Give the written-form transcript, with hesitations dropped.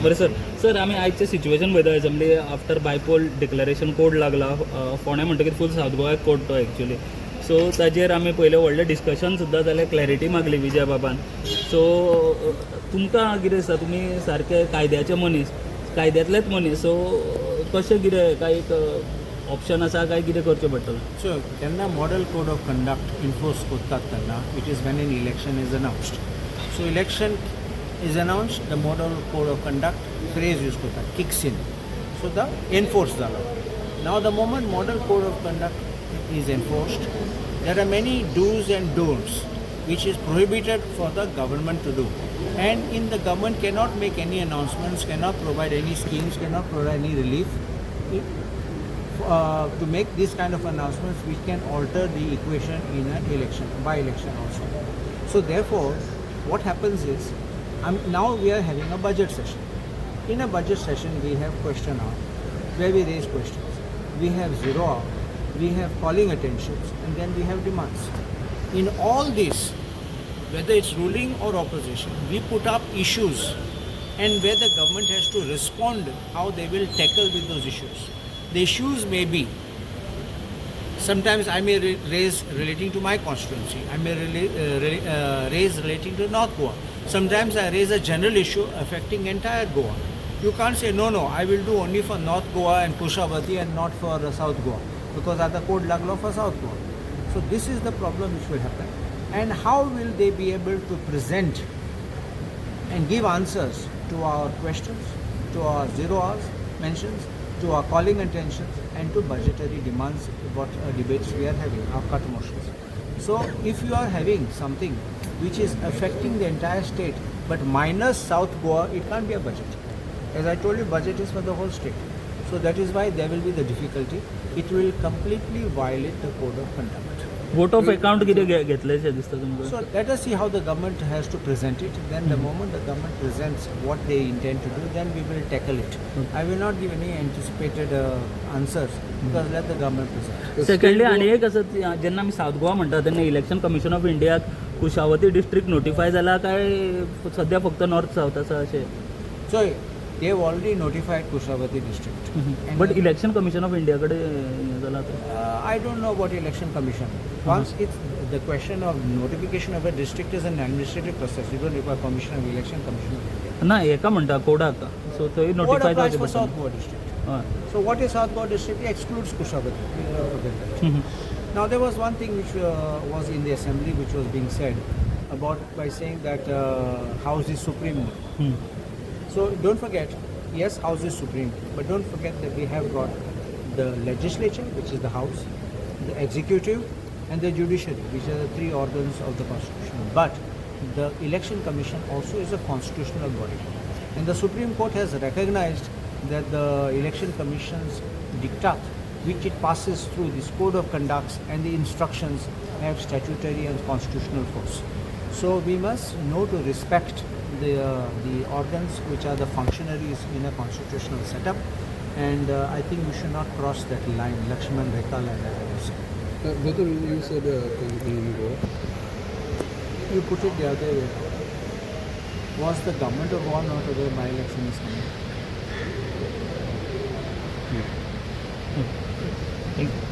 बरें sir. Sir आमी आयचें सिच्युएशन पळयता assembly after bypoll declaration code लागला. फोंड्या म्हणटकीर फूल सावथ गोवाक कोड तो एक्चुअली. सो ताजेर आमी पयलें व्हडलें डिस्कशन सुद्दां जालें, क्लॅरिटी मागली विजय बाबान. सो तुमकां कितें दिसता, तुमी सारके कायद्याचे मनीस, कायद्यांतलेच मनीस, सो कशें कितें काय एक ऑप्शन आसा काय कितें करचें पडटलें? So, तेन्ना model code of conduct enforce करतात तेन्ना it is when an election is announced. So election is announced, the model code of conduct phrase use करतात, kicks in. So the enforce जालो. Now the moment model code of conduct is enforced, there are many do's and don'ts which is prohibited for the government to do, and in the government cannot make any announcements, cannot provide any schemes, cannot provide any relief to make this kind of announcements which can alter the equation in an election, by election also. So therefore what happens is, now we are having a budget session. In a budget session we have question hour where we raise questions, we have 0 hour, we have calling attentions, and then we have demands. In all this, whether it's ruling or opposition, we put up issues, and where the government has to respond how they will tackle with those issues. The issues may be, sometimes I may raise relating to my constituency, I may raise relating to North Goa. Sometimes I raise a general issue affecting entire Goa. You can't say, no, I will do only for North Goa and Kushavati and not for South Goa, because other code laglo for South Goa. So this is the problem which will happen. And how will they be able to present and give answers to our questions, to our 0 hours mentions, to our calling attentions, and to budgetary demands, what debates we are having, our cut motions. So if you are having something which is affecting the entire state, but minus South Goa, it can't be a budget. As I told you, budget is for the whole state. So that is why there will be the difficulty. It will completely violate the code of conduct. Vote of account कितें घेतलेशें दिसता तुमकां? So let us see how the government has to present it. Then the moment the government presents what they intend to do, then we will tackle it. I will not give any anticipated answers, because let the government present. Secondly आनी एक आसा, जेन्ना आमी south Goa म्हणटा तेन्ना election commission of इंडियाक Kushavati district notify जाला काय सद्या फक्त नॉर्थ सावथ आसा अशें? So they have already notified Kushavati district. But election commission of India कडे जाला I don't know about election commission. Once it's the question of notification of a district is an administrative process. You don't require permission of election commission of India. ना हेका म्हणटा कोडाक, सो थंय What notify applies जावचें for South पडटा. Goa district? हय. So what is South Goa district? It excludes Kushavati. We never forget that. Now there was one thing which was in the assembly which was being said about by saying that House is supreme. So don't forget, yes, House is supreme, but don't forget that we have got the legislature, which is the House, the executive, and the judiciary, which are the 3 organs of the Constitution. But the Election Commission also is a constitutional body, and the Supreme Court has recognized that the Election Commission's diktat, which it passes through this code of conducts and the instructions, have statutory and constitutional force. So we must know to respect the organs which are the functionaries in a constitutional setup, and I think we should not cross that line. Lakshman Rekha line, as I was saying. Whether you said in Goa? You put it the other way. Was the government of Goa not aware by election is coming? Thank you.